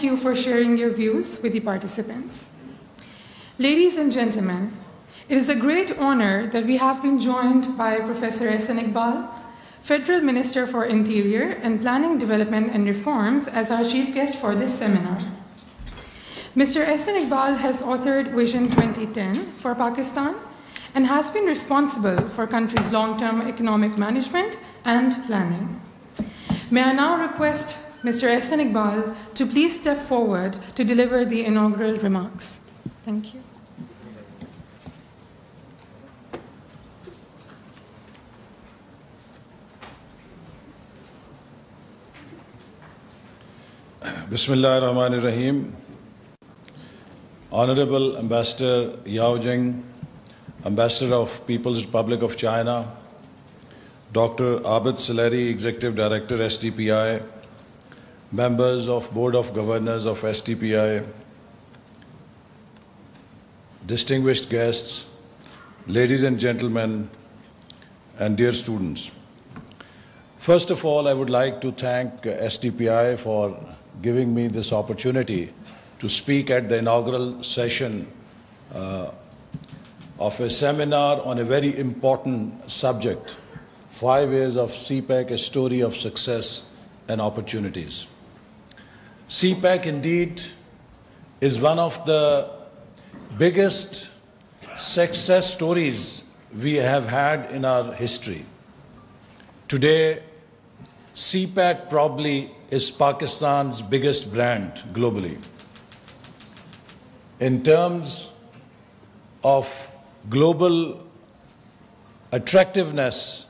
thank you for sharing your views with the participants. Ladies and gentlemen, it is a great honor that we have been joined by Professor Ahsan Iqbal, Federal Minister for Interior and Planning, Development and Reforms, as our chief guest for this seminar. Mr. Ahsan Iqbal has authored Vision 2010 for Pakistan and has been responsible for country's long-term economic management and planning. May I now request Mr. Ahsan Iqbal to please step forward to deliver the inaugural remarks. Thank you. Bismillah ar-Rahman ar-Rahim. Honorable Ambassador Yao Jing, Ambassador of People's Republic of China, Dr. Abid Saleri, Executive Director, STPI, members of Board of Governors of STPI, distinguished guests, ladies and gentlemen, and dear students. First of all, I would like to thank STPI for giving me this opportunity to speak at the inaugural session of a seminar on a very important subject, 5 years of CPEC, a story of success and opportunities. CPEC indeed is one of the biggest success stories we have had in our history. Today, CPEC probably is Pakistan's biggest brand globally. In terms of global attractiveness,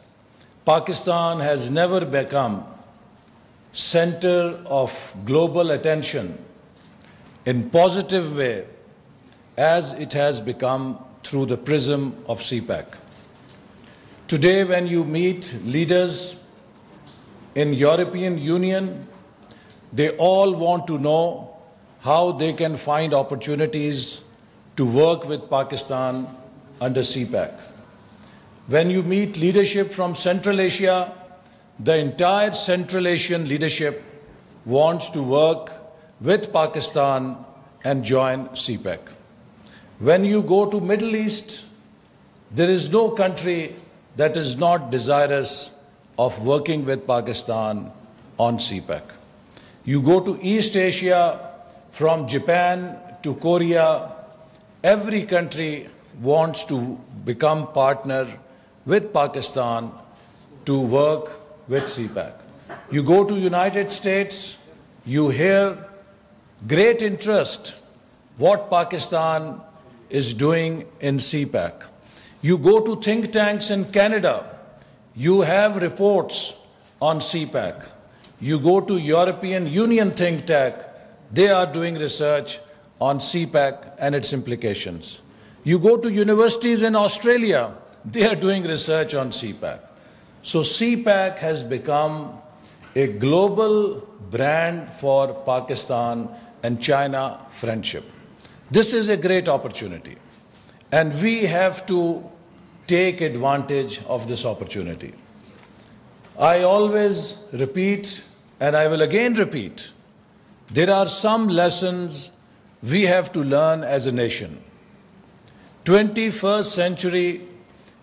Pakistan has never become center of global attention in positive way as it has become through the prism of CPEC. Today, when you meet leaders in European Union, they all want to know how they can find opportunities to work with Pakistan under CPEC. When you meet leadership from Central Asia, the entire Central Asian leadership wants to work with Pakistan and join CPEC. When you go to Middle East, there is no country that is not desirous of working with Pakistan on CPEC. You go to East Asia, from Japan to Korea, every country wants to become partner with Pakistan to work with CPEC. You go to United States, you hear great interest what Pakistan is doing in CPEC. You go to think tanks in Canada, you have reports on CPEC. You go to European Union think tank, they are doing research on CPEC and its implications. You go to universities in Australia, they are doing research on CPEC. So CPEC has become a global brand for Pakistan and China friendship. This is a great opportunity, and we have to take advantage of this opportunity. I always repeat, and I will again repeat, there are some lessons we have to learn as a nation. 21st century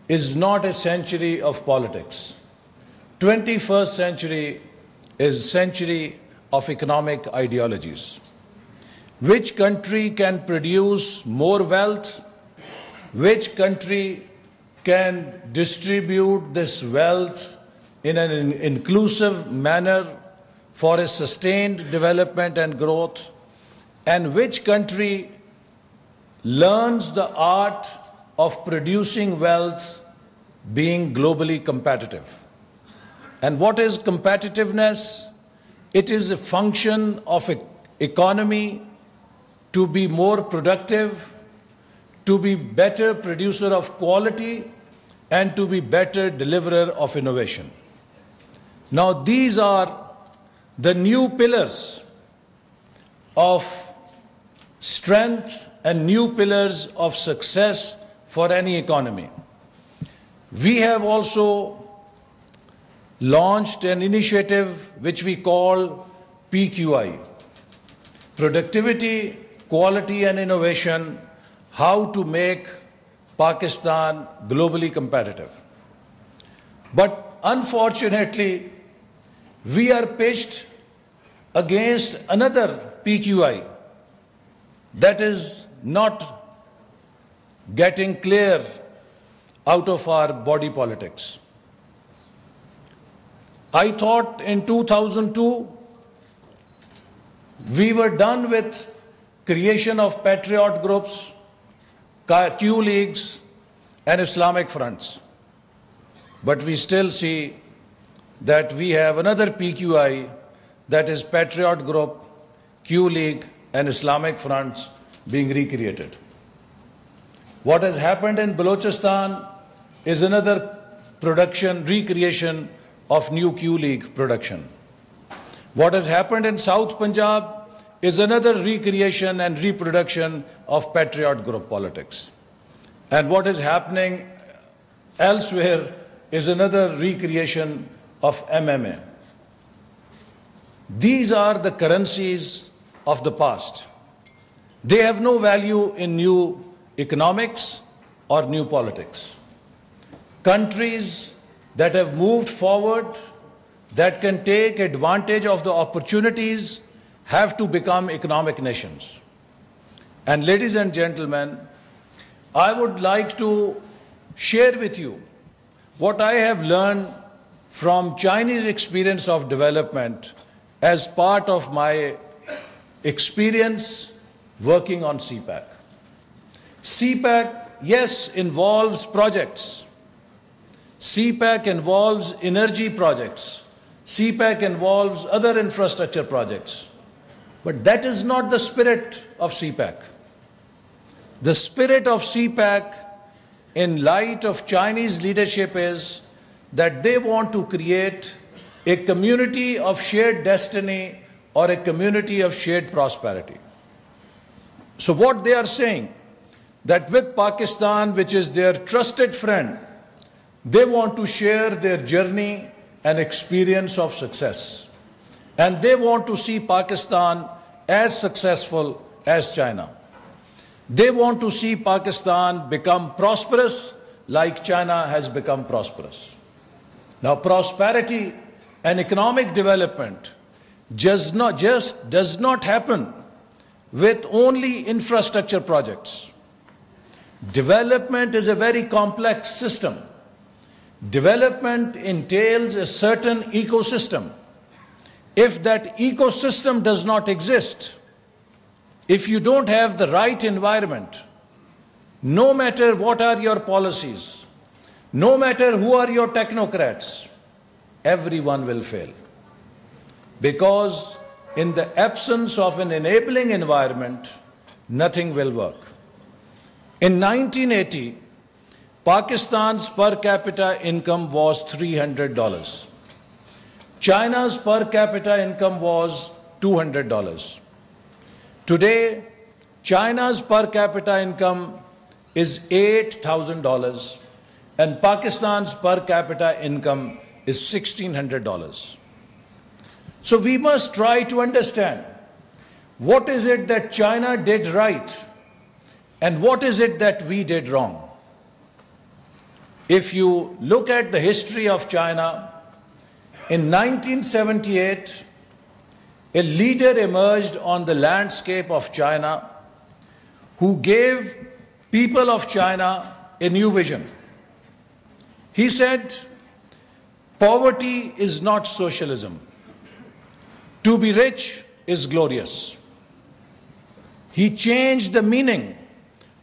is not a century of politics. 21st century is a century of economic ideologies. Which country can produce more wealth? Which country can distribute this wealth in an inclusive manner for a sustained development and growth? And which country learns the art of producing wealth being globally competitive? And what is competitiveness? It is a function of an economy to be more productive, to be better producer of quality, and to be better deliverer of innovation. Now, these are the new pillars of strength and new pillars of success for any economy. We have also launched an initiative which we call PQI. productivity, quality and innovation, how to make Pakistan globally competitive. But unfortunately, we are pitched against another PQI that is not getting clear out of our body politics. I thought in 2002, we were done with creation of patriot groups, Q leagues, and Islamic fronts. But we still see that we have another PQI, that is Patriot Group, Q League, and Islamic fronts being recreated. What has happened in Balochistan is another recreation of new Q League production. What has happened in South Punjab is another recreation and reproduction of Patriot Group politics. And what is happening elsewhere is another recreation of MMA. These are the currencies of the past. They have no value in new economics or new politics. Countries that have moved forward, that can take advantage of the opportunities, have to become economic nations. And ladies and gentlemen, I would like to share with you what I have learned from Chinese experience of development as part of my experience working on CPEC. CPEC, yes, involves projects. CPEC involves energy projects. CPEC involves other infrastructure projects. But that is not the spirit of CPEC. The spirit of CPEC, in light of Chinese leadership, is that they want to create a community of shared destiny or a community of shared prosperity. So what they are saying, that with Pakistan, which is their trusted friend, they want to share their journey and experience of success. And they want to see Pakistan as successful as China. They want to see Pakistan become prosperous like China has become prosperous. Now, prosperity and economic development does not happen with only infrastructure projects. Development is a very complex system. Development entails a certain ecosystem. If that ecosystem does not exist, if you don't have the right environment, no matter what are your policies, no matter who are your technocrats, everyone will fail. Because in the absence of an enabling environment, nothing will work. In 1980, Pakistan's per capita income was $300. China's per capita income was $200. Today, China's per capita income is $8,000 and Pakistan's per capita income is $1,600. So we must try to understand what is it that China did right and what is it that we did wrong. If you look at the history of China, in 1978, a leader emerged on the landscape of China who gave people of China a new vision. He said, poverty is not socialism. To be rich is glorious. He changed the meaning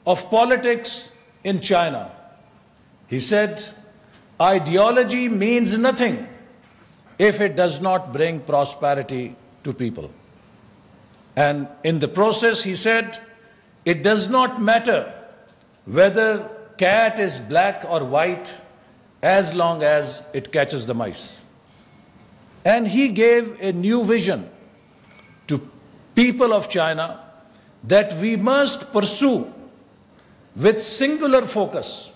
of politics in China. He said, ideology means nothing if it does not bring prosperity to people. And in the process, he said, it does not matter whether cat is black or white as long as it catches the mice. And he gave a new vision to people of China that we must pursue with singular focus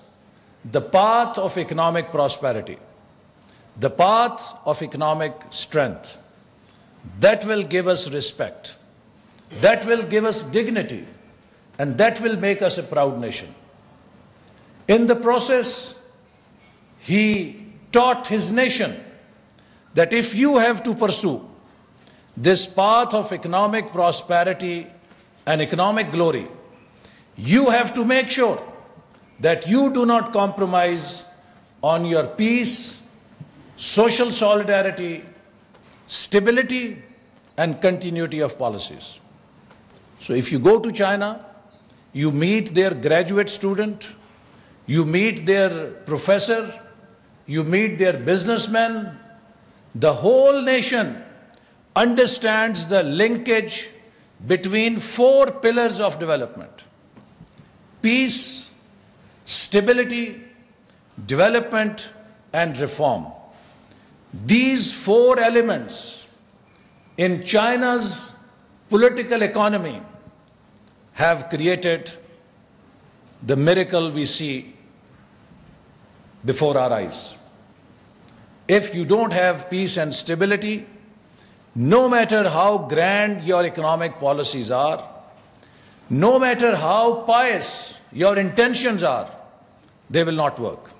the path of economic prosperity, the path of economic strength. That will give us respect. That will give us dignity, and that will make us a proud nation. In the process, he taught his nation that if you have to pursue this path of economic prosperity and economic glory, you have to make sure that you do not compromise on your peace, social solidarity, stability, and continuity of policies. So if you go to China, you meet their graduate student, you meet their professor, you meet their businessmen, the whole nation understands the linkage between four pillars of development: peace, stability, development, and reform. These four elements in China's political economy have created the miracle we see before our eyes. If you don't have peace and stability, no matter how grand your economic policies are, no matter how pious your intentions are, they will not work.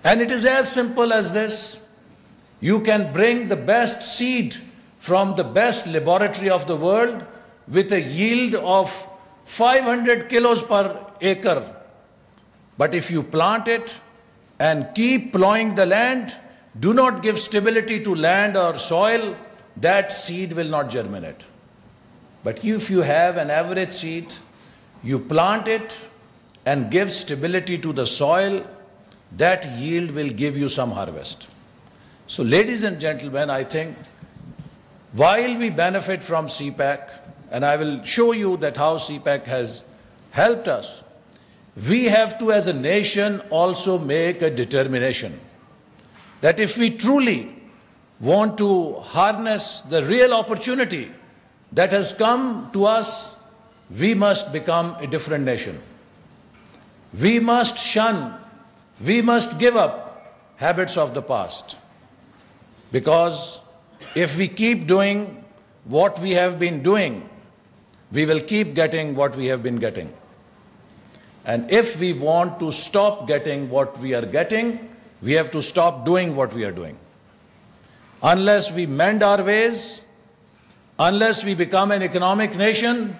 And it is as simple as this. You can bring the best seed from the best laboratory of the world with a yield of 500 kilos per acre. But if you plant it and keep plowing the land, do not give stability to land or soil, that seed will not germinate. But if you have an average seed, you plant it and give stability to the soil, that yield will give you some harvest. So ladies and gentlemen, I think while we benefit from CPEC, and I will show you that how CPEC has helped us, we have to as a nation also make a determination that if we truly want to harness the real opportunity that has come to us, we must become a different nation. We must shun, we must give up habits of the past. Because if we keep doing what we have been doing, we will keep getting what we have been getting. And if we want to stop getting what we are getting, we have to stop doing what we are doing. Unless we mend our ways, unless we become an economic nation,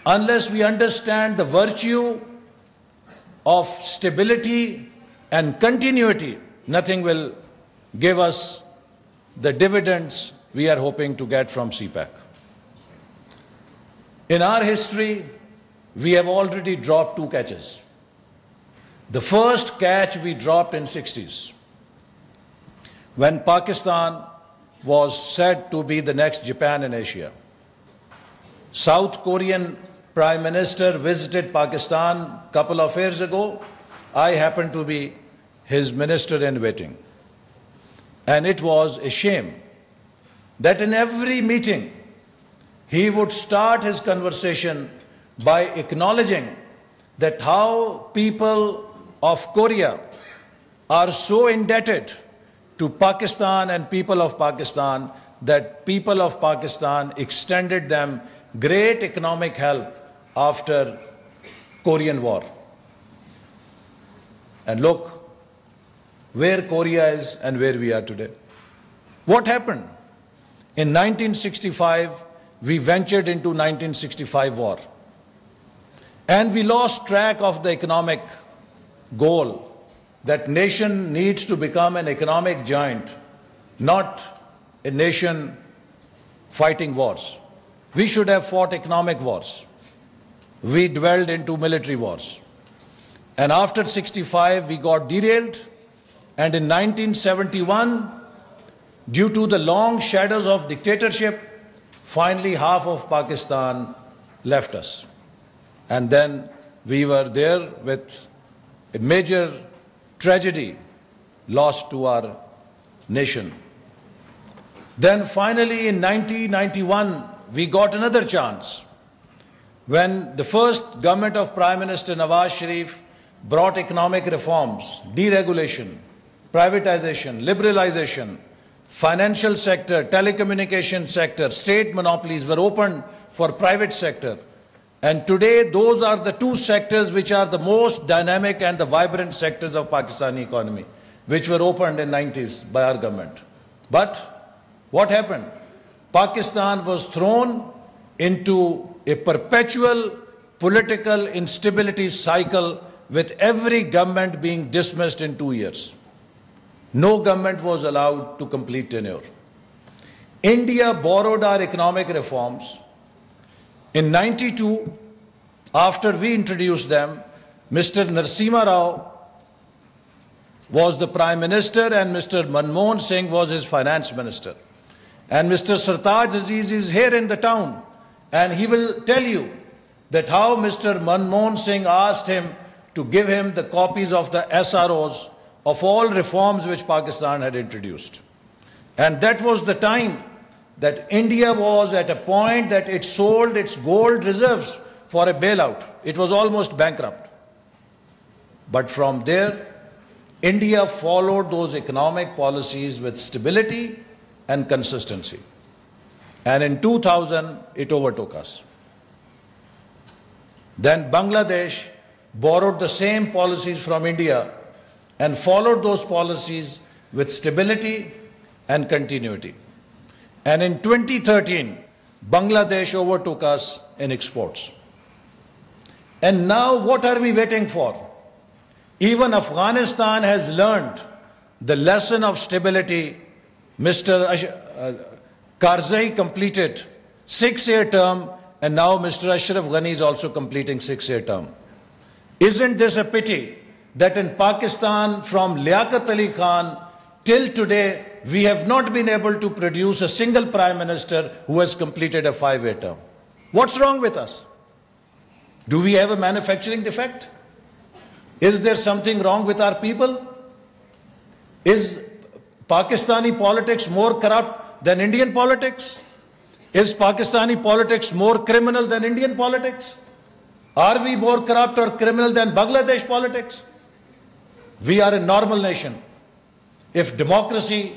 unless we understand the virtue of stability and continuity, nothing will give us the dividends we are hoping to get from CPEC. In our history, we have already dropped 2 catches. The first catch we dropped in 60s, when Pakistan was said to be the next Japan in Asia. South Korean Prime Minister visited Pakistan a couple of years ago. I happened to be his minister in waiting. And it was a shame that in every meeting, he would start his conversation by acknowledging that how people of Korea are so indebted to Pakistan and people of Pakistan that people of Pakistan extended them great economic help after Korean War. And look where Korea is and where we are today. What happened? In 1965, we ventured into 1965 war. And we lost track of the economic goal that nation needs to become an economic giant, not a nation fighting wars. We should have fought economic wars. We dwelled into military wars. And after 65, we got derailed. And in 1971, due to the long shadows of dictatorship, finally half of Pakistan left us. And then we were there with a major tragedy lost to our nation. Then finally in 1991, we got another chance when the first government of Prime Minister Nawaz Sharif brought economic reforms, deregulation, privatization, liberalization, financial sector, telecommunication sector, state monopolies were opened for private sector. And today, those are the two sectors which are the most dynamic and the vibrant sectors of Pakistani economy, which were opened in the 90s by our government. But what happened? Pakistan was thrown into a perpetual political instability cycle with every government being dismissed in 2 years. No government was allowed to complete tenure. India borrowed our economic reforms. In 92, after we introduced them, Mr. Narasimha Rao was the Prime Minister and Mr. Manmohan Singh was his Finance Minister. And Mr. Sartaj Aziz is here in the town, and he will tell you that how Mr. Manmohan Singh asked him to give him the copies of the SROs of all reforms which Pakistan had introduced. And that was the time that India was at a point that it sold its gold reserves for a bailout. It was almost bankrupt. But from there, India followed those economic policies with stability and consistency. And in 2000, it overtook us. Then Bangladesh borrowed the same policies from India and followed those policies with stability and continuity. And in 2013, Bangladesh overtook us in exports. And now what are we waiting for? Even Afghanistan has learned the lesson of stability. Mr. Karzai completed 6-year term, and now Mr. Ashraf Ghani is also completing 6-year term. Isn't this a pity that in Pakistan, from Liaquat Ali Khan till today, we have not been able to produce a single Prime Minister who has completed a 5-year term? What's wrong with us? Do we have a manufacturing defect? Is there something wrong with our people? Is Pakistani politics more corrupt than Indian politics? Is Pakistani politics more criminal than Indian politics? Are we more corrupt or criminal than Bangladesh politics? We are a normal nation. If democracy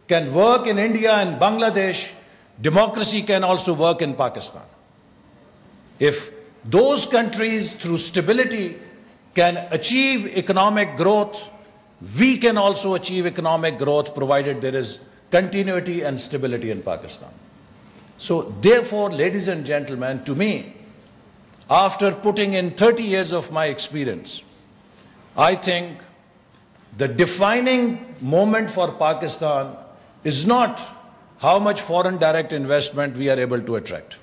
can work in India and Bangladesh, democracy can also work in Pakistan. If those countries, through stability, can achieve economic growth, we can also achieve economic growth provided there is continuity and stability in Pakistan. So therefore, ladies and gentlemen, to me, after putting in 30 years of my experience, I think the defining moment for Pakistan is not how much foreign direct investment we are able to attract.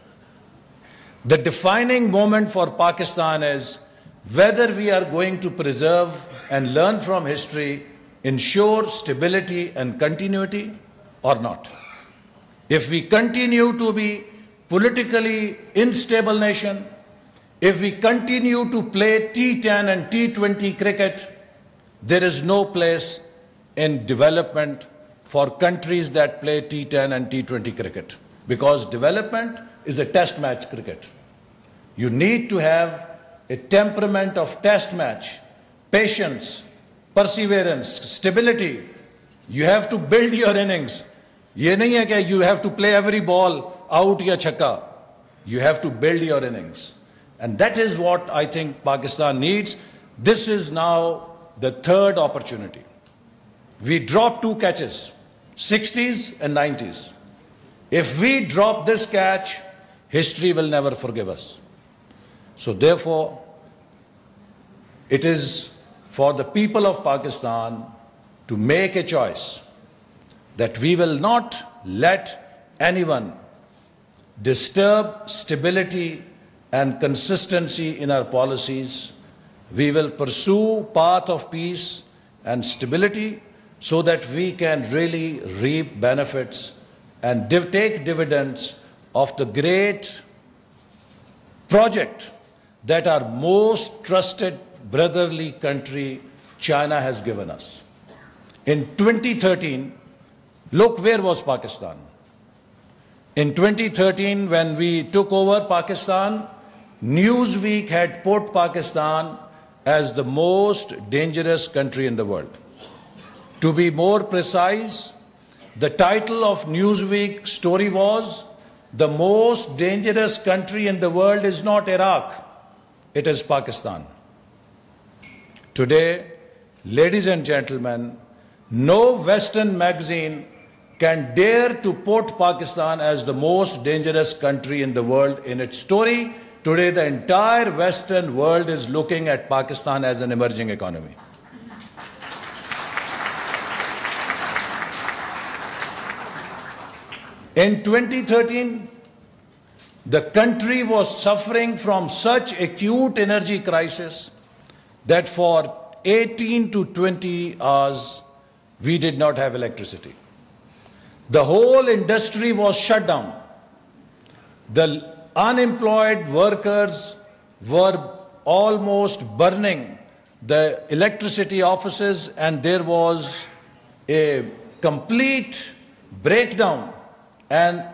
The defining moment for Pakistan is whether we are going to preserve and learn from history, ensure stability and continuity or not. If we continue to be politically unstable nation, if we continue to play T10 and T20 cricket, there is no place in development for countries that play T10 and T20 cricket, because development is a test match cricket. You need to have a temperament of test match, patience, perseverance, stability. You have to build your innings. ये नहीं है कि you have to play every ball out या छक्का. You have to build your innings. And that is what I think Pakistan needs. This is now the third opportunity. We dropped 2 catches, 60s and 90s. If we drop this catch, history will never forgive us. So therefore, it is for the people of Pakistan to make a choice that we will not let anyone disturb stability and consistency in our policies. We will pursue path of peace and stability so that we can really reap benefits and take dividends of the great project that our most trusted brotherly country, China, has given us. In 2013, look, where was Pakistan? In 2013, when we took over Pakistan, Newsweek had put Pakistan as the most dangerous country in the world. To be more precise, the title of Newsweek story was the most dangerous country in the world is not Iraq, it is Pakistan. Today, ladies and gentlemen, no Western magazine can dare to put Pakistan as the most dangerous country in the world in its story. Today, the entire Western world is looking at Pakistan as an emerging economy. In 2013, the country was suffering from such acute energy crisis that for 18 to 20 hours, we did not have electricity. The whole industry was shut down. The unemployed workers were almost burning the electricity offices, and there was a complete breakdown. And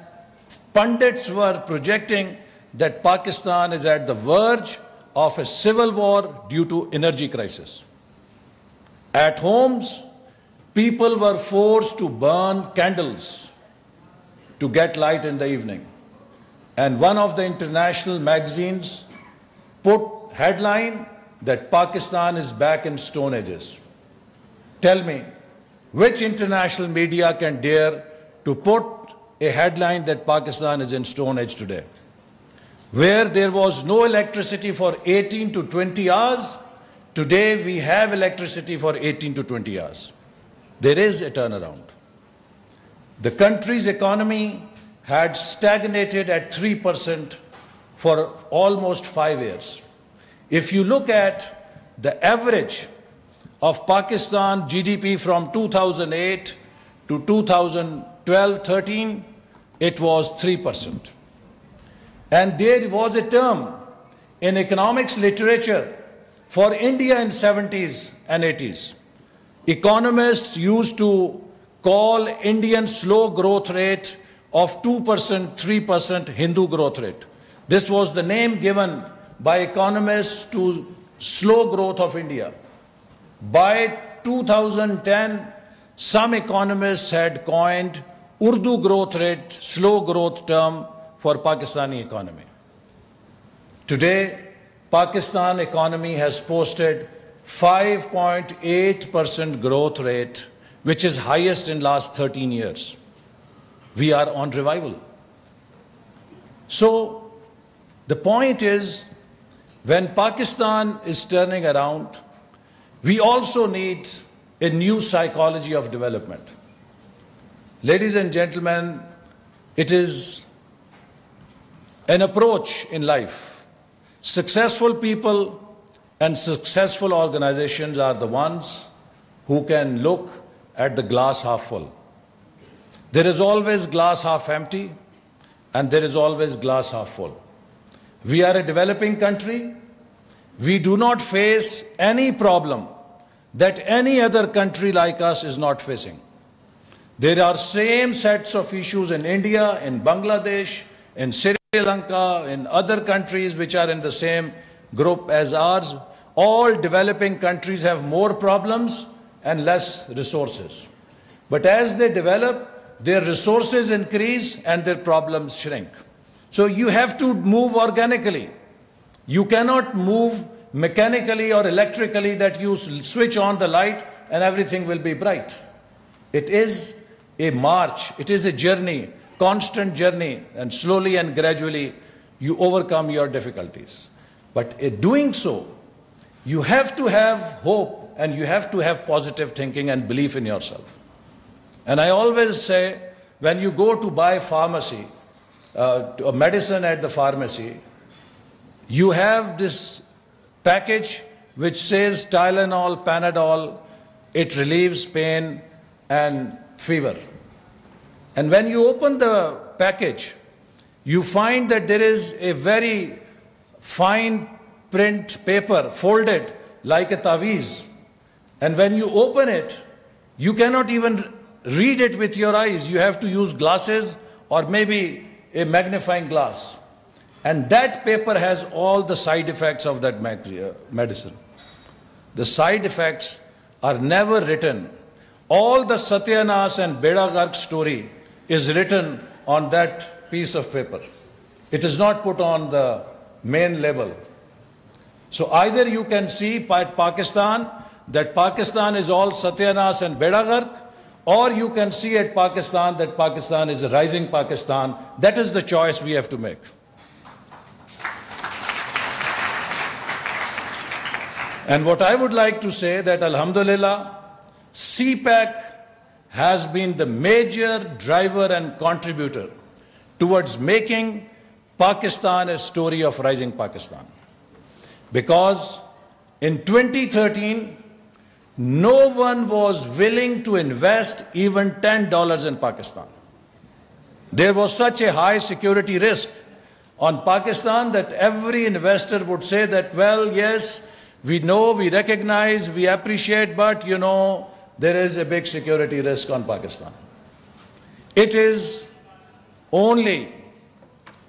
pundits were projecting that Pakistan is at the verge of a civil war due to energy crisis. At homes, people were forced to burn candles to get light in the evening. And one of the international magazines put headline that Pakistan is back in Stone Ages. Tell me, which international media can dare to put a headline that Pakistan is in Stone Age today? Where there was no electricity for 18 to 20 hours, today we have electricity for 18 to 20 hours. There is a turnaround. The country's economy had stagnated at 3% for almost 5 years. If you look at the average of Pakistan GDP from 2008 to 2012-13, it was 3%. And there was a term in economics literature for India in 70s and 80s. Economists used to call Indian slow growth rate of 2%, 3% Hindu growth rate. This was the name given by economists to slow growth of India. By 2010, some economists had coined Urdu growth rate, slow growth term for Pakistani economy. Today, Pakistan economy has posted 5.8% growth rate, which is highest in last 13 years. We are on revival. So the point is, when Pakistan is turning around, we also need a new psychology of development. Ladies and gentlemen, it is an approach in life. Successful people and successful organizations are the ones who can look at the glass half full. There is always glass half empty, and there is always glass half full. We are a developing country. We do not face any problem that any other country like us is not facing. There are same sets of issues in India, in Bangladesh, in Sri Lanka, in other countries which are in the same group as ours. All developing countries have more problems and less resources. But as they develop, their resources increase and their problems shrink. So you have to move organically. You cannot move mechanically or electrically, that you switch on the light and everything will be bright. It is a march, it is a journey, constant journey, and slowly and gradually you overcome your difficulties. But in doing so, you have to have hope and you have to have positive thinking and belief in yourself. And I always say, when you go to buy pharmacy, a medicine at the pharmacy, you have this package which says Tylenol, Panadol, it relieves pain and fever. And when you open the package, you find that there is a very fine print paper folded like a taweez. And when you open it, you cannot even read it with your eyes. You have to use glasses or maybe a magnifying glass. And that paper has all the side effects of that medicine. The side effects are never written. All the Satyanas and Beda Garg story is written on that piece of paper. It is not put on the main label. So either you can see Pakistan, that Pakistan is all Satyanas and Bedagark, or you can see at Pakistan that Pakistan is a rising Pakistan. That is the choice we have to make. And what I would like to say that Alhamdulillah, CPEC has been the major driver and contributor towards making Pakistan a story of rising Pakistan. Because in 2013, no one was willing to invest even $10 in Pakistan. There was such a high security risk on Pakistan that every investor would say that, well, yes, we know, we recognize, we appreciate, but you know, there is a big security risk on Pakistan. It is only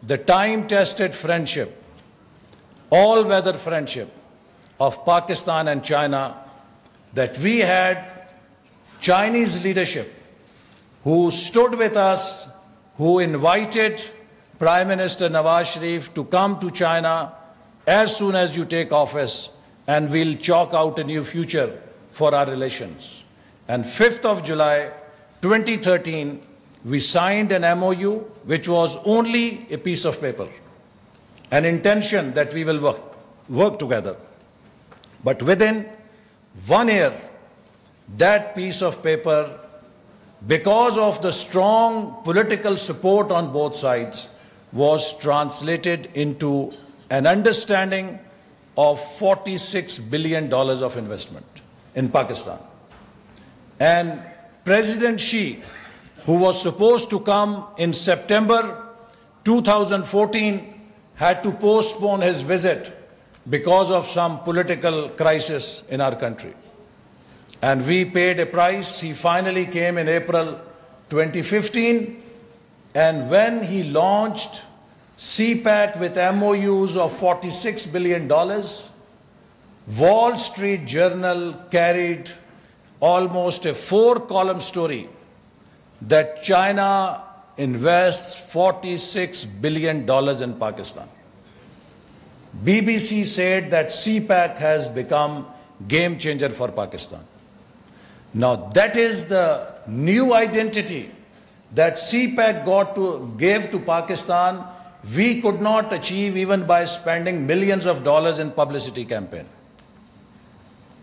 the time-tested friendship, all-weather friendship of Pakistan and China that we had Chinese leadership who stood with us, who invited Prime Minister Nawaz Sharif to come to China as soon as you take office, and we'll chalk out a new future for our relations. And 5th of July 2013, we signed an MOU which was only a piece of paper, an intention that we will work together. But within 1 year, that piece of paper, because of the strong political support on both sides, was translated into an understanding of $46 billion of investment in Pakistan. And President Xi, who was supposed to come in September 2014, had to postpone his visit because of some political crisis in our country. And we paid a price. He finally came in April 2015. And when he launched CPEC with MOUs of $46 billion, Wall Street Journal carried almost a 4-column story that China invests $46 billion in Pakistan. BBC said that CPEC has become game changer for Pakistan. Now that is the new identity that CPEC gave to Pakistan. We could not achieve even by spending millions of dollars in publicity campaign.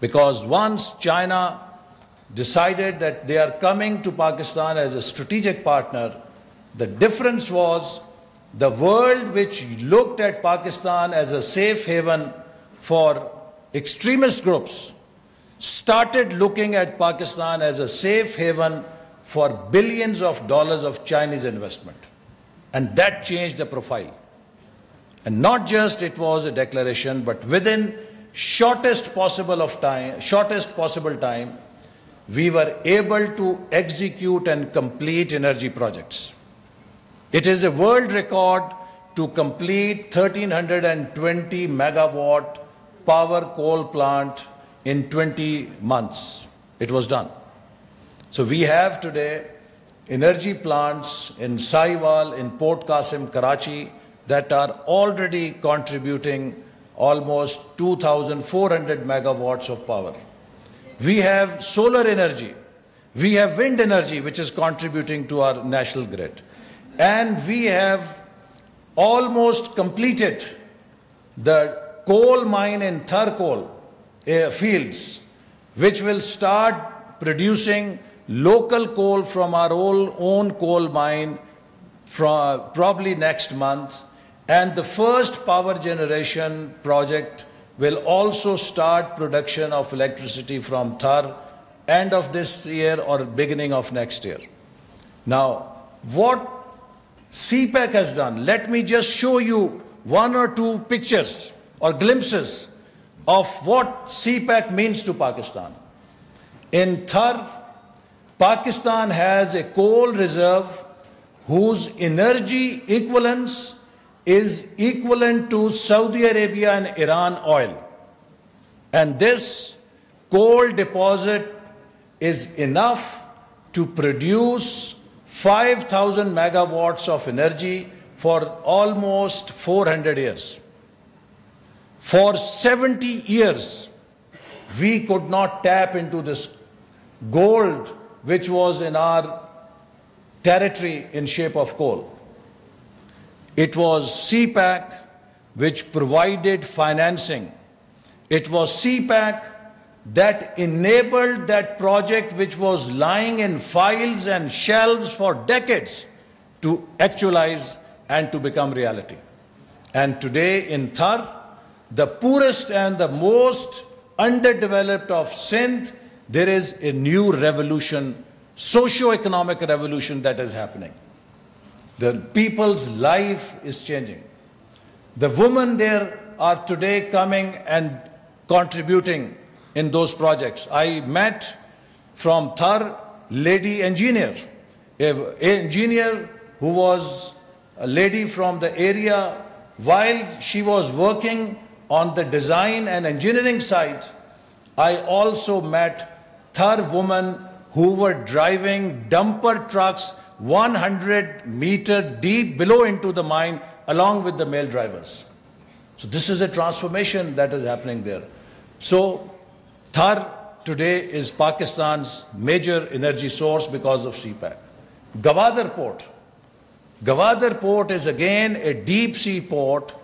Because once China decided that they are coming to Pakistan as a strategic partner, the difference was the world which looked at Pakistan as a safe haven for extremist groups started looking at Pakistan as a safe haven for billions of dollars of Chinese investment. And that changed the profile. And not just it was a declaration, but within shortest possible time, we were able to execute and complete energy projects. It is a world record to complete 1,320 megawatt power coal plant in 20 months. It was done. So we have today energy plants in Sahiwal, in Port Qasim, Karachi, that are already contributing almost 2,400 megawatts of power. We have solar energy. We have wind energy, which is contributing to our national grid. And we have almost completed the coal mine in Thar coal fields, which will start producing local coal from our own coal mine probably next month. And the first power generation project will also start production of electricity from Thar end of this year or beginning of next year. Now, what CPEC has done, let me just show you 1 or 2 pictures or glimpses of what CPEC means to Pakistan. In Thar, Pakistan has a coal reserve whose energy equivalence is equivalent to Saudi Arabia and Iran oil. And this coal deposit is enough to produce 5,000 megawatts of energy for almost 400 years. For 70 years, we could not tap into this gold which was in our territory in shape of coal. It was CPEC which provided financing. It was CPEC that enabled that project which was lying in files and shelves for decades to actualize and to become reality. And today in Thar, the poorest and the most underdeveloped of Sindh, there is a new revolution, socio-economic revolution that is happening. The people's life is changing. The women there are today coming and contributing in those projects. I met from Thar lady engineer, an engineer who was a lady from the area. While she was working on the design and engineering side, I also met Thar women who were driving dumper trucks 100 meters deep below into the mine along with the male drivers. So this is a transformation that is happening there. So Thar today is Pakistan's major energy source because of CPEC. Gwadar Port. Gwadar Port is again a deep sea port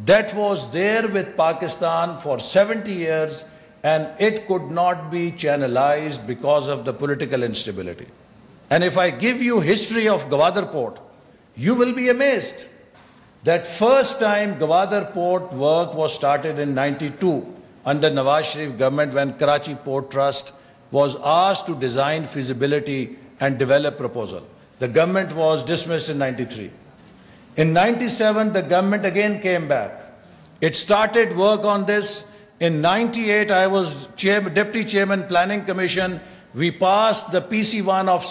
that was there with Pakistan for 70 years, and it could not be channelized because of the political instability. And if I give you history of Gwadar Port, you will be amazed that first time Gwadar Port work was started in 92 under Nawaz Sharif government when Karachi Port Trust was asked to design feasibility and develop proposal. The government was dismissed in 93. In 97, the government again came back. It started work on this. In 98, I was Deputy Chairman Planning Commission. We passed the PC1 of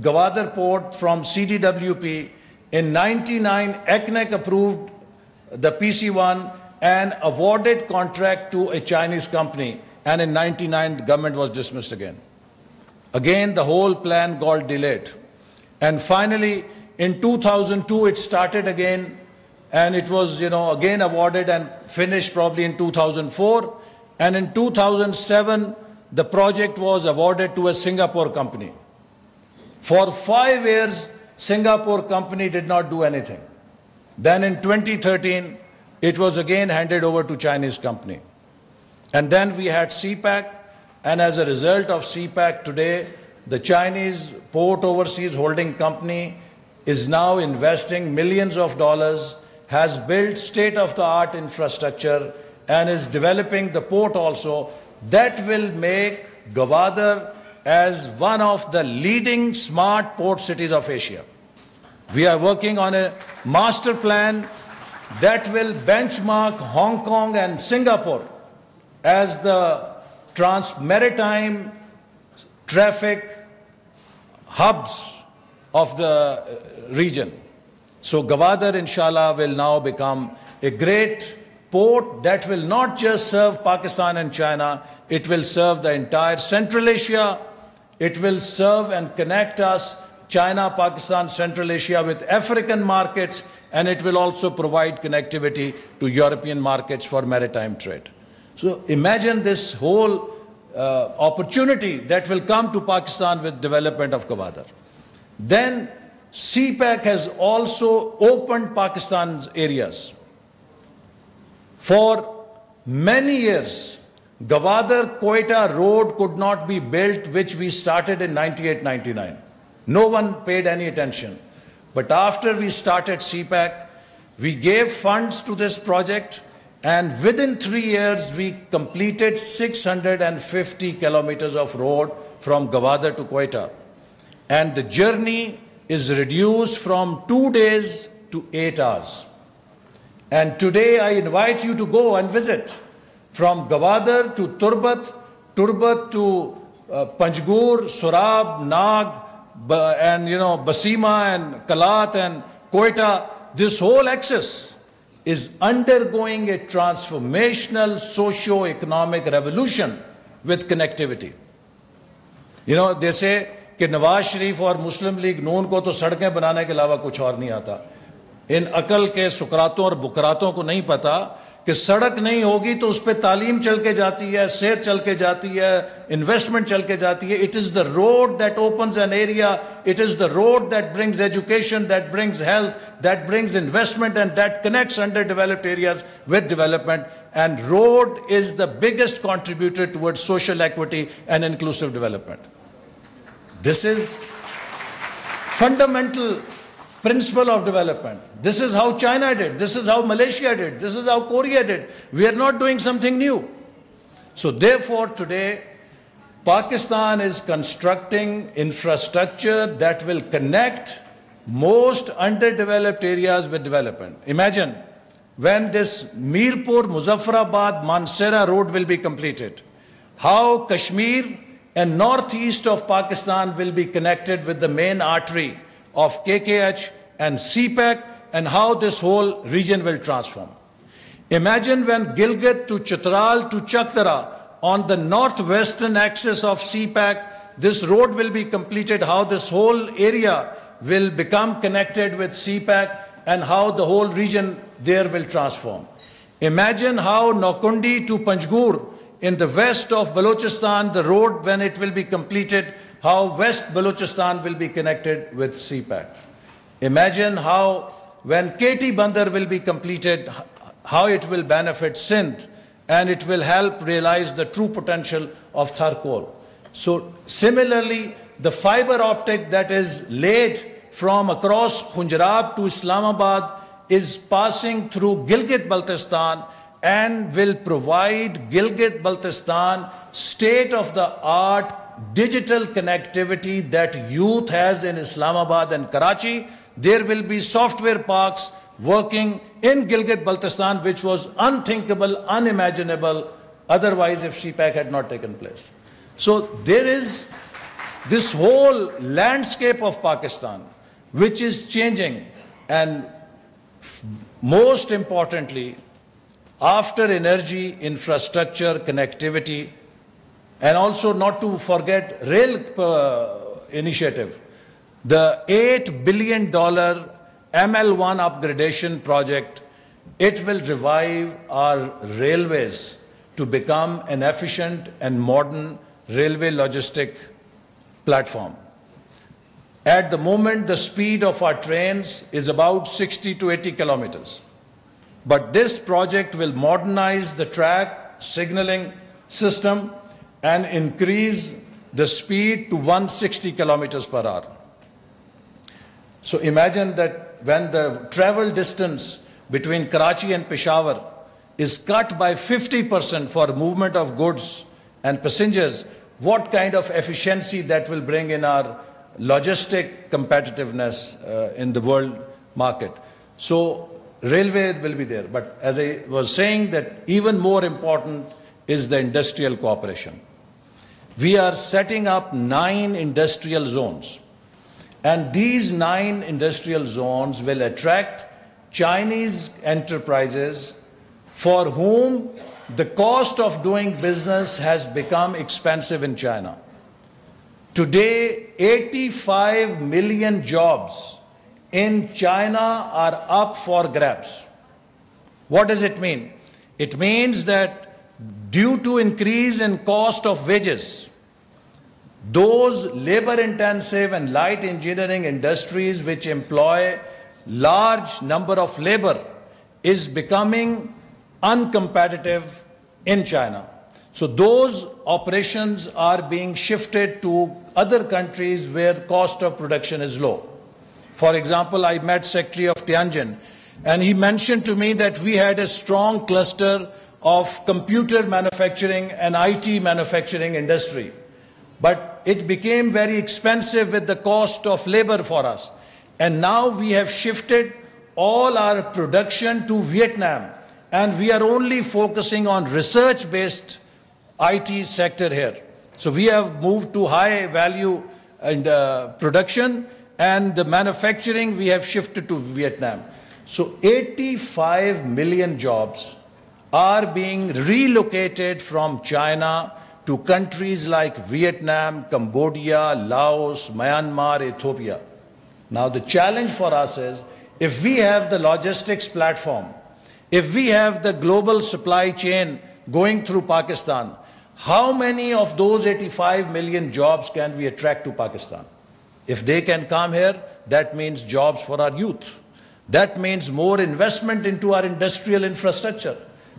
Gwadar Port from CDWP. In 99, ECNEC approved the PC1 and awarded contract to a Chinese company. And in 99, the government was dismissed again. Again, the whole plan got delayed. And finally, in 2002, it started again, and it was, again awarded and finished probably in 2004. And in 2007, the project was awarded to a Singapore company. For 5 years, Singapore company did not do anything. Then in 2013, it was again handed over to Chinese company. And then we had CPEC, and as a result of CPEC today, the Chinese Port Overseas Holding Company is now investing millions of dollars, has built state-of-the-art infrastructure, and is developing the port also. That will make Gwadar as one of the leading smart port cities of Asia. We are working on a master plan that will benchmark Hong Kong and Singapore as the maritime traffic hubs of the region. So Gwadar, inshallah, will now become a great port that will not just serve Pakistan and China, it will serve the entire Central Asia. It will serve and connect us, China, Pakistan, Central Asia, with African markets, and it will also provide connectivity to European markets for maritime trade. So imagine this whole opportunity that will come to Pakistan with development of Gwadar. Then CPEC has also opened Pakistan's areas. For many years, Gwadar-Quetta road could not be built, which we started in 98-99. No one paid any attention. But after we started CPEC, we gave funds to this project, and within 3 years, we completed 650 kilometers of road from Gwadar to Quetta. And the journey is reduced from 2 days to 8 hours. And today I invite you to go and visit from Gwadar to Turbat, Turbat to Panjgur, Surab, Nag, and Basima and Kalat and Quetta. This whole axis is undergoing a transformational socio-economic revolution with connectivity. They say कि नवाज शरीफ और मुस्लिम league नून को तो सड़कें बनाने के अलावा कुछ और नहीं आता। इन अकल के सुकरातों और बुकरातों को नहीं पता कि सड़क नहीं होगी तो उस पर तालीम चल के जाती है, सेहत चल के जाती है, इन्वेस्टमेंट चल के जाती है। It is the road that opens an area, it is the road that brings education, that brings health, that brings investment and that connects under developed areas with development, and road is the biggest contributor towards social equity and inclusive development. This is fundamental principle of development. This is how China did, this is how Malaysia did, this is how Korea did. We are not doing something new. So therefore today Pakistan is constructing infrastructure that will connect most underdeveloped areas with development. Imagine when this Mirpur, Muzaffarabad, Mansehra road will be completed, how Kashmir and northeast of Pakistan will be connected with the main artery of KKH and CPEC, and how this whole region will transform. Imagine when Gilgit to Chitral to Chakdara on the northwestern axis of CPEC, this road will be completed, how this whole area will become connected with CPEC and how the whole region there will transform. Imagine how Naukundi to Panjgur in the west of Balochistan, the road when it will be completed, how West Balochistan will be connected with CPEC. Imagine how when KT Bandar will be completed, how it will benefit Sindh and it will help realize the true potential of Tharkol. So similarly, the fiber optic that is laid from across Khunjarab to Islamabad is passing through Gilgit-Baltistan and will provide Gilgit-Baltistan state-of-the-art digital connectivity that youth has in Islamabad and Karachi. There will be software parks working in Gilgit-Baltistan, which was unthinkable, unimaginable otherwise if CPEC had not taken place. So there is this whole landscape of Pakistan which is changing, and most importantly, after energy, infrastructure, connectivity, and also not to forget rail initiative, the $8 billion ML1 upgradation project, it will revive our railways to become an efficient and modern railway logistic platform. At the moment, the speed of our trains is about 60 to 80 kilometers. But this project will modernize the track signaling system and increase the speed to 160 kilometers per hour. So imagine that when the travel distance between Karachi and Peshawar is cut by 50% for movement of goods and passengers, what kind of efficiency that will bring in our logistic competitiveness in the world market. So railway will be there. But as I was saying, that even more important is the industrial cooperation. We are setting up 9 industrial zones. And these 9 industrial zones will attract Chinese enterprises for whom the cost of doing business has become expensive in China. Today, 85 million jobs in China are up for grabs. What does it mean? It means that due to increase in cost of wages, those labor-intensive and light engineering industries which employ large number of labor is becoming uncompetitive in China. So those operations are being shifted to other countries where cost of production is low. For example, I met Secretary of Tianjin, and he mentioned to me that we had a strong cluster of computer manufacturing and IT manufacturing industry. But it became very expensive with the cost of labor for us. And now we have shifted all our production to Vietnam, and we are only focusing on research-based IT sector here. So we have moved to high value and production, and the manufacturing we have shifted to Vietnam. So 85 million jobs are being relocated from China to countries like Vietnam, Cambodia, Laos, Myanmar, Ethiopia. Now the challenge for us is, if we have the logistics platform, if we have the global supply chain going through Pakistan, how many of those 85 million jobs can we attract to Pakistan? If they can come here, that means jobs for our youth. That means more investment into our industrial infrastructure.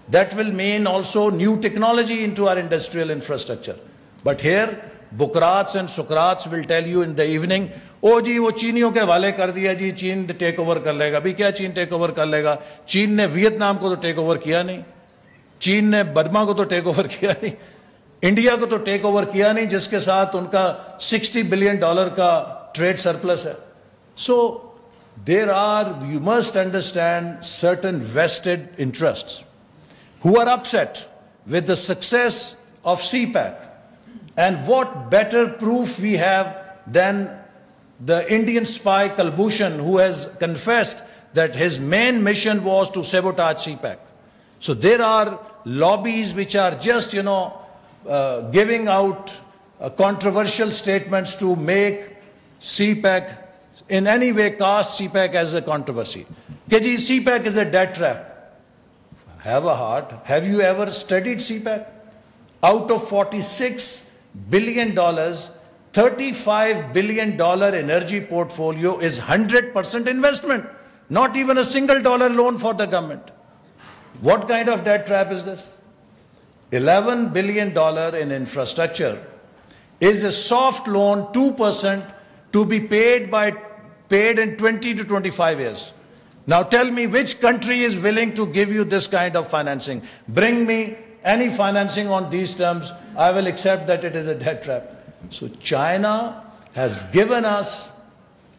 That will mean also new technology into our industrial infrastructure. But here, Bukrats and Socrates will tell you in the evening, oh ji, wo Chiniyon ke hawale kar diya ji, Chin take over kar lega. Abhi kya Chin take over kar lega? Chin ne Vietnam ko to take over kiya nahi. Chin ne Burma ko to take over kiya nahi. India ko to take over kiya nahi, jiske saath unka $60 billion ka trade surplus hai. So, you must understand certain vested interests who are upset with the success of CPEC. And what better proof we have than the Indian spy Kulbhushan, who has confessed that his main mission was to sabotage CPEC. So there are lobbies which are just, giving out controversial statements to make CPEC, in any way cast CPEC as a controversy. Keji, CPEC is a debt trap. Have a heart. Have you ever studied CPEC? Out of $46 billion, $35 billion energy portfolio is 100% investment. Not even a single dollar loan for the government. What kind of debt trap is this? $11 billion in infrastructure is a soft loan, 2%, to be paid in 20 to 25 years. Now tell me which country is willing to give you this kind of financing. Bring me any financing on these terms, I will accept that it is a debt trap. So China has given us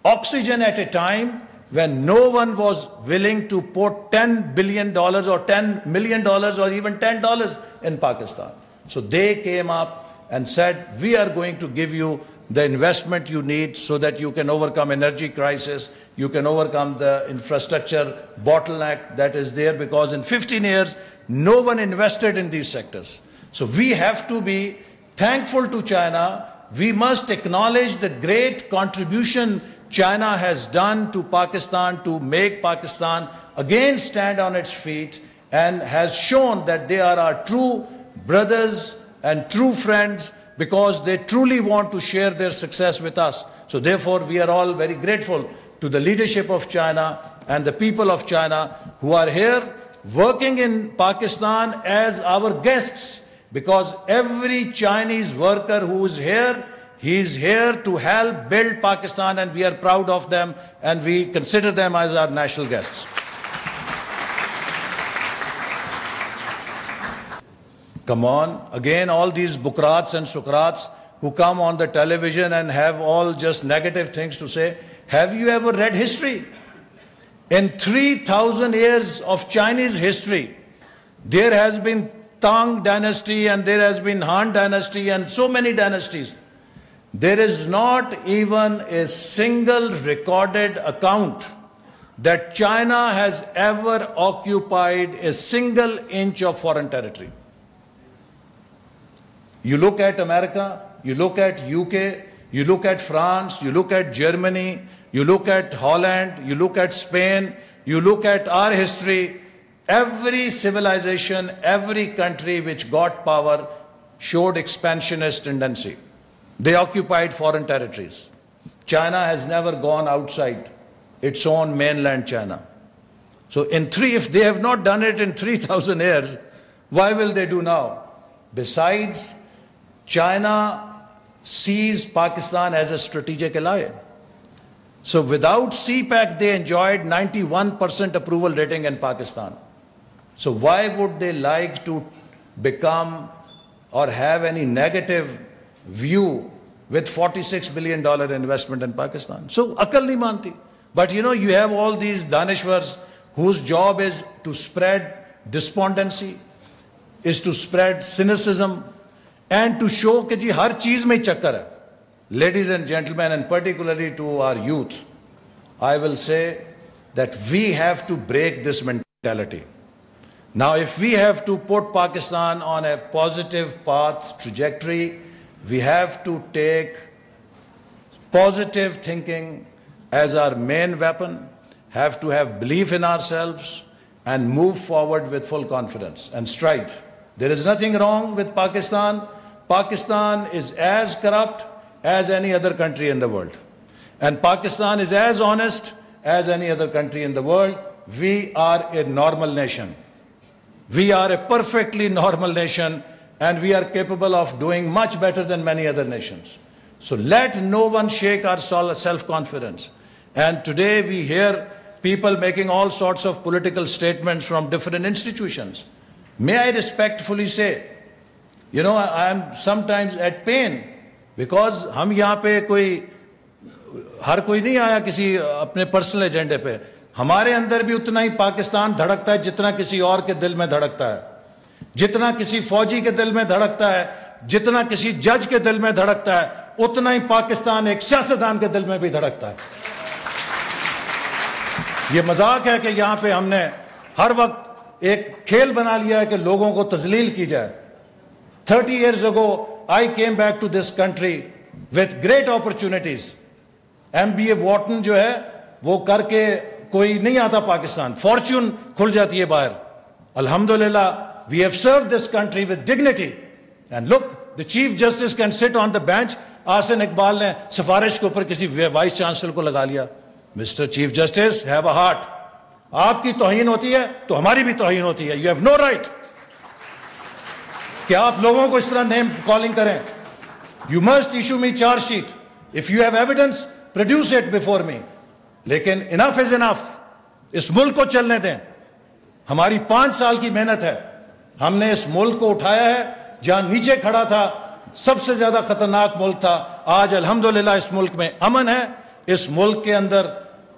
oxygen at a time when no one was willing to put $10 billion or $10 million or even $10 in Pakistan. So they came up and said, we are going to give you the investment you need so that you can overcome energy crisis, you can overcome the infrastructure bottleneck that is there, because in 15 years, no one invested in these sectors. So we have to be thankful to China. We must acknowledge the great contribution China has done to Pakistan to make Pakistan again stand on its feet, and has shown that they are our true brothers and true friends, because they truly want to share their success with us. So therefore, we are all very grateful to the leadership of China and the people of China who are here working in Pakistan as our guests, because every Chinese worker who is here, he is here to help build Pakistan, and we are proud of them, and we consider them as our national guests. Come on, again, all these Bukrats and Socrates who come on the television and have all just negative things to say. Have you ever read history? In 3,000 years of Chinese history, there has been Tang dynasty and there has been Han dynasty and so many dynasties. There is not even a single recorded account that China has ever occupied a single inch of foreign territory. You look at America, you look at UK, you look at France, you look at Germany, you look at Holland, you look at Spain, you look at our history. Every civilization, every country which got power showed expansionist tendency. They occupied foreign territories. China has never gone outside its own mainland China. So if they have not done it in 3,000 years, why will they do now? Besides, China sees Pakistan as a strategic ally. So without CPEC, they enjoyed 91% approval rating in Pakistan. So why would they like to become or have any negative view with $46 billion investment in Pakistan? So akal nahi manti. But you have all these Danishwars whose job is to spread despondency, is to spread cynicism, and to show that har cheez mein chakkar hai. Ladies and gentlemen, and particularly to our youth, I will say that we have to break this mentality. Now, if we have to put Pakistan on a positive path trajectory, we have to take positive thinking as our main weapon, have to have belief in ourselves, and move forward with full confidence and stride. There is nothing wrong with Pakistan. Pakistan is as corrupt as any other country in the world. And Pakistan is as honest as any other country in the world. We are a normal nation. We are a perfectly normal nation, and we are capable of doing much better than many other nations. So let no one shake our self-confidence. And today we hear people making all sorts of political statements from different institutions. May I respectfully say, I am sometimes at pain because ہم یہاں پہ ہر کوئی نہیں آیا کسی اپنے personal ایجنڈے پہ. ہمارے اندر بھی اتنا ہی پاکستان دھڑکتا ہے جتنا کسی اور کے دل میں دھڑکتا ہے, جتنا کسی فوجی کے دل میں دھڑکتا ہے, جتنا کسی جج کے دل میں دھڑکتا ہے, اتنا ہی پاکستان ایک سیاستدان کے دل میں بھی دھڑکتا ہے. یہ مذاق ہے کہ یہاں پہ ہم نے ہر وقت ایک کھیل بنا لیا ہے کہ لوگوں کو تذلیل کی جائے. 30 years ago, I came back to this country with great opportunities. MBA Wharton جو ہے وہ کر کے کوئی نہیں آتا پاکستان, فارچون کھل جاتی ہے باہر. Alhamdulillah, we have served this country with dignity. And look, the Chief Justice can sit on the bench. Ahsan Iqbal نے سفارش کے اوپر کسی وائس چانسلر کو لگا لیا. Mr. Chief Justice, have a heart. آپ کی توہین ہوتی ہے تو ہماری بھی توہین ہوتی ہے. You have no right کہ آپ لوگوں کو اس طرح نیم کالنگ کریں. You must issue me charge sheet. If you have evidence, produce it before me. لیکن enough is enough. اس ملک کو چلنے دیں. ہماری 5 سال کی محنت ہے. ہم نے اس ملک کو اٹھایا ہے. جہاں نیچے کھڑا تھا سب سے زیادہ خطرناک ملک تھا. آج الحمدللہ اس ملک میں امن ہے. اس ملک کے اندر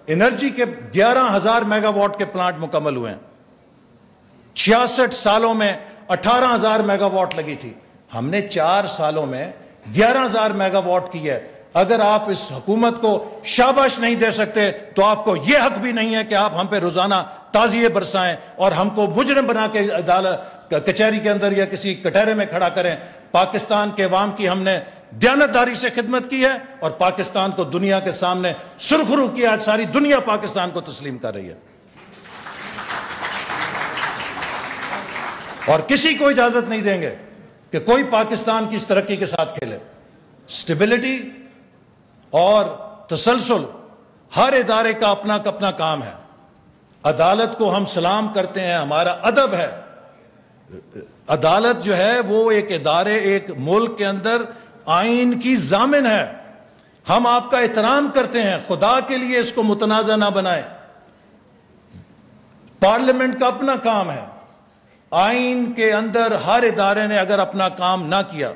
انرجی کے 11,000 میگا واٹ کے پلانٹ مکمل ہوئے ہیں. 66 سالوں میں 18,000 میگا واٹ لگی تھی. ہم نے 4 سالوں میں 11,000 میگا واٹ کی ہے. اگر آپ اس حکومت کو شاباش نہیں دے سکتے تو آپ کو یہ حق بھی نہیں ہے کہ آپ ہم پہ روزانہ تعزیے برسائیں اور ہم کو مجرم بنا کے عدالت کچہری کے اندر یا کسی کٹہرے میں کھڑا کریں. پاکستان کے عوام کی ہم نے دیانتداری سے خدمت کی ہے اور پاکستان کو دنیا کے سامنے سرخرو کیا. آج ساری دنیا پاکستان کو تسلیم کر رہی ہے اور کسی کو اجازت نہیں دیں گے کہ کوئی پاکستان کی اس ترقی کے ساتھ کھیلے. سٹیبلٹی اور تسلسل ہر ادارے کا اپنا کام ہے. عدالت کو ہم سلام کرتے ہیں, ہمارا ادب ہے. عدالت جو ہے وہ ایک ادارے, ایک ملک کے اندر آئین کی ضامن ہے. ہم آپ کا احترام کرتے ہیں. خدا کے لیے اس کو متنازع نہ بنائیں. پارلیمنٹ کا اپنا کام ہے. آئین کے اندر ہر ادارے نے اگر اپنا کام نہ کیا,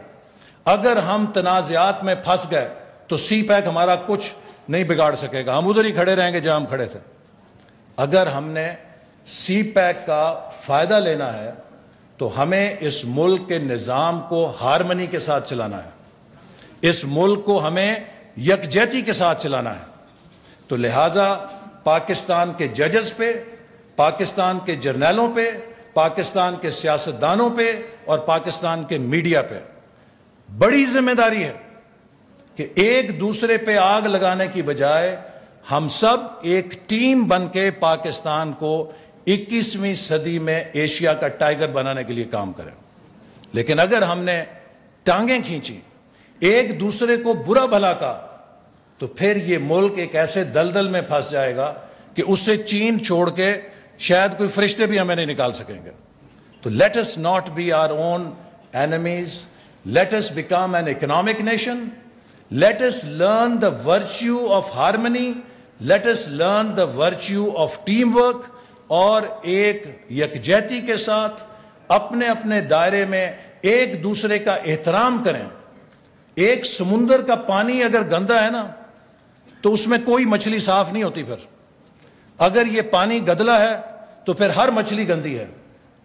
اگر ہم تنازعات میں پھنس گئے تو سی پیک ہمارا کچھ نہیں بگاڑ سکے گا. ہم ادھر ہی کھڑے رہیں گے جہاں ہم کھڑے تھے. اگر ہم نے سی پیک کا فائدہ لینا ہے تو ہمیں اس ملک کے نظام کو ہارمنی کے ساتھ چلانا ہے. اس ملک کو ہمیں یکجہتی کے ساتھ چلانا ہے. تو لہٰذا پاکستان کے ججز پہ, پاکستان کے جرنیلوں پہ, پاکستان کے سیاستدانوں پہ اور پاکستان کے میڈیا پہ بڑی ذمہ داری ہے کہ ایک دوسرے پہ آگ لگانے کی بجائے ہم سب ایک ٹیم بن کے پاکستان کو 21ویں صدی میں ایشیا کا ٹائگر بنانے کے لیے کام کریں. لیکن اگر ہم نے ٹانگیں کھینچی, ایک دوسرے کو برا بھلا کہا, تو پھر یہ ملک ایک ایسے دلدل میں پھنس جائے گا کہ اس سے چین چھوڑ کے شاید کوئی فرشتے بھی ہمیں نہیں نکال سکیں گے. تو let us not be our own enemies. Let us become an economic nation. Let us learn the virtue of harmony. Let us learn the virtue of teamwork. اور ایک یکجہتی کے ساتھ اپنے اپنے دائرے میں ایک دوسرے کا احترام کریں. ایک سمندر کا پانی اگر گندا ہے نا تو اس میں کوئی مچھلی صاف نہیں ہوتی. پھر اگر یہ پانی گدلا ہے تو پھر ہر مچھلی گندی ہے,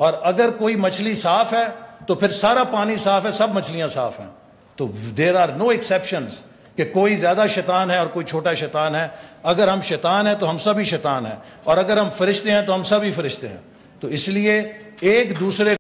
اور اگر کوئی مچھلی صاف ہے تو پھر سارا پانی صاف ہے, سب مچھلیاں صاف ہیں. تو there are no exceptions کہ کوئی زیادہ شیطان ہے اور کوئی چھوٹا شیطان ہے. اگر ہم شیطان ہیں تو ہم سب ہی شیطان ہیں, اور اگر ہم فرشتے ہیں تو ہم سب ہی فرشتے ہیں. تو اس لیے ایک دوسرے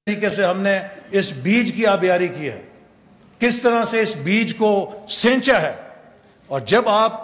طریقے سے ہم نے اس بیج کی آبیاری کی ہے، کس طرح سے اس بیج کو سینچا ہے، اور جب آپ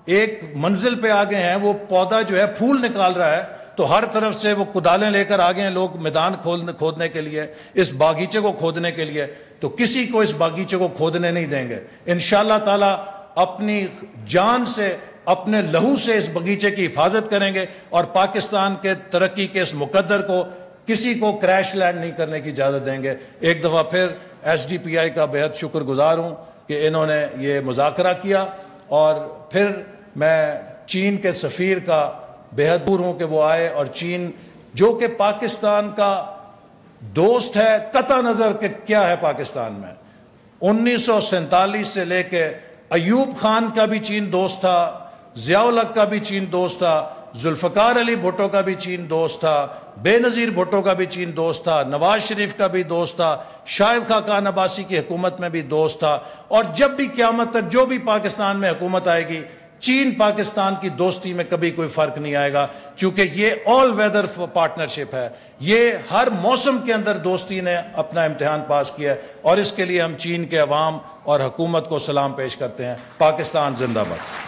ایک منزل پہ آگے ہیں، وہ پودا جو ہے پھول نکال رہا ہے، تو ہر طرف سے وہ کدالیں لے کر آگے ہیں لوگ میدان کھودنے کے لیے، اس باغیچے کو کھودنے کے لیے، تو کسی کو اس باغیچے کو کھودنے نہیں دیں گے انشاءاللہ تعالی۔ اپنی جان سے، اپنے لہو سے اس باغیچے کی حفاظت کریں گے، اور پاکستان کے ترقی کے اس مقدر کو کسی کو کریش لینڈ نہیں کرنے کی اجازت دیں گے۔ ایک دفعہ پھر ایس ڈی پی آئی کا بہت شکر گزار ہوں کہ انہوں نے یہ مذاکرہ کیا، اور پھر میں چین کے سفیر کا بہت دور ہوں کہ وہ آئے، اور چین جو کہ پاکستان کا دوست ہے قطع نظر کہ کیا ہے پاکستان میں، 1947 سے لے کے ایوب خان کا بھی چین دوست تھا، ضیاء الحق کا بھی چین دوست تھا، ذوالفقار علی بھٹو کا بھی چین دوست تھا، بے نظیر بھٹو کا بھی چین دوست تھا، نواز شریف کا بھی دوست تھا، شاہد خاقان عباسی کی حکومت میں بھی دوست تھا، اور جب بھی قیامت تک جو بھی پاکستان میں حکومت آئے گی، چین پاکستان کی دوستی میں کبھی کوئی فرق نہیں آئے گا، چونکہ یہ آل ویدر پارٹنرشپ ہے، یہ ہر موسم کے اندر دوستی نے اپنا امتحان پاس کیا ہے، اور اس کے لیے ہم چین کے عوام اور حکومت کو سلام پیش کرتے ہیں۔ پاکستان زندہ باد۔